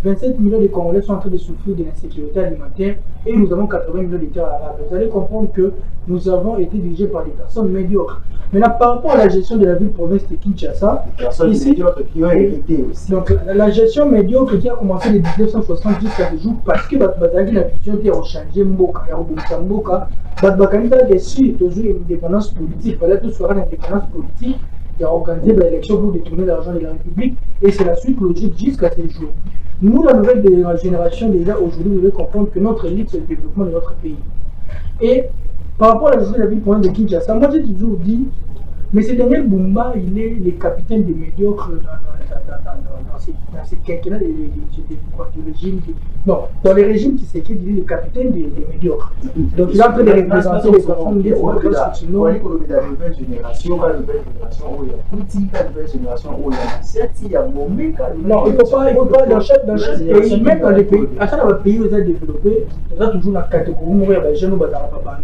27 millions de Congolais sont en train de souffrir de l'insécurité alimentaire et nous avons 80 millions de terres arables. Vous allez comprendre que nous avons été dirigés par des personnes médiocres. Maintenant, par rapport à la gestion de la ville-province de Kinshasa, ici, qui ont hérité aussi. Donc la gestion médiocre qui a commencé de 1960 jusqu'à ce jour parce que Bazali la vision qui a changé Mboka, Bazali a déçu toujours une indépendance politique, il fallait tout soit une indépendance politique. Il a organisé l'élection pour détourner l'argent de la République et c'est la suite logique jusqu'à ce jour. Nous, la nouvelle génération, déjà aujourd'hui, vous devez comprendre que notre élite, c'est le développement de notre pays. Et par rapport à la gestion de la ville de Kinshasa, moi j'ai toujours dit, mais ce Daniel Bumba, il est le capitaine des médiocres dans ces quinquennats du régime. Non, dans les régimes qui s'est il est le capitaine des médiocres. Donc il est en train de représenter les personnes qui sont la nouvelle génération, non, il ne faut pas dans chaque pays, même dans les pays, à chaque pays où ils ont développé, il y a toujours la catégorie où il y a des jeunes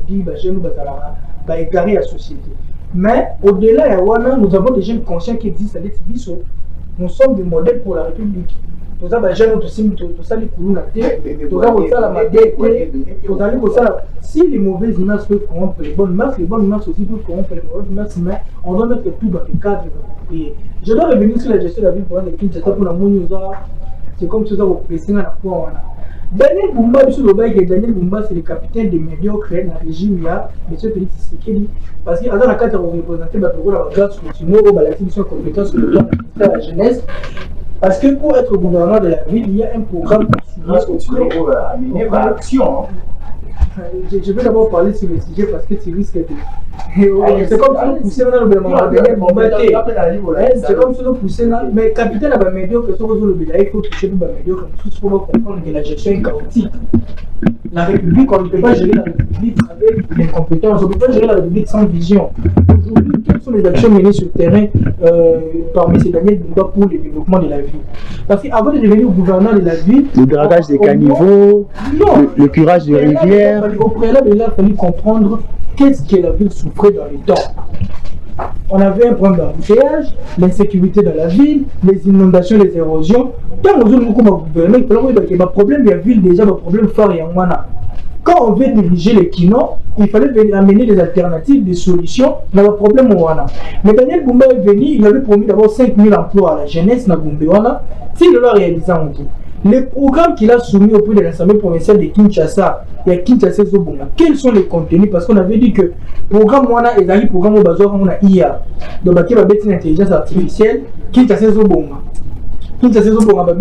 qui sont égarés à la société. Mais au-delà, nous avons des jeunes conscients qui existent à l'Étibiso. Nous sommes des modèles pour la République. Tout ça, si les mauvaises mœurs peuvent corrompre les bonnes mœurs aussi peuvent corrompre les mauvaises mœurs, mais on doit mettre tout dans le cadre de prier. Je dois revenir sur la gestion de la ville pour la Kinshasa pour la Mounouza. C'est comme si ça vous pressez à la fois. Daniel Bumba, Daniel Bumba, c'est le capitaine des médiocres dans le régime, là, M. Félix Tshisekedi. Parce qu'il y a dans la carte où vous représentez la grâce continue, au balatin sur compétence sur le plan de la jeunesse. Parce que pour être gouverneur de la ville, il y a un programme amené par l'action. Je vais d'abord parler sur le sujet parce que tu risques de. C'est comme si nous poussons dans le c'est comme si nous poussons dans. Mais capitaine a médiocre, que ce soit le bélaï, il faut toucher le médiocre, pour comprendre que la gestion est chaotique. La République, on ne peut pas gérer la République avec des compétences, on ne peut pas gérer la République sans vision. Aujourd'hui, quelles sont les actions menées sur le terrain parmi ces Daniel Bumba pour le développement de la ville? Parce qu'avant de devenir gouverneur de la ville, le dragage des caniveaux, le curage de rivières. Au préalable, il a fallu comprendre qu'est-ce que la ville souffrait dans les temps. On avait un problème d'embouteillage, l'insécurité dans la ville, les inondations, les érosions. Quand nous avons gouverné, il y a un problème de la ville déjà, un problème phare et quand on veut diriger les kinos, il fallait amener des alternatives, des solutions dans le problème. Mais Daniel Bumba est venu, il avait promis d'abord 5000 emplois à la jeunesse dans Gumbewana. S'il l'a réalisé en tout. Les programmes qu'il a soumis auprès de l'Assemblée provinciale de Kinshasa et à Kinshasa Zobonga, quels sont les contenus? Parce qu'on avait dit que le programme Wana est un programme où on a IA. Donc, il y a l'intelligence artificielle, Kinshasa Zobonga. Kinshasa Zobonga,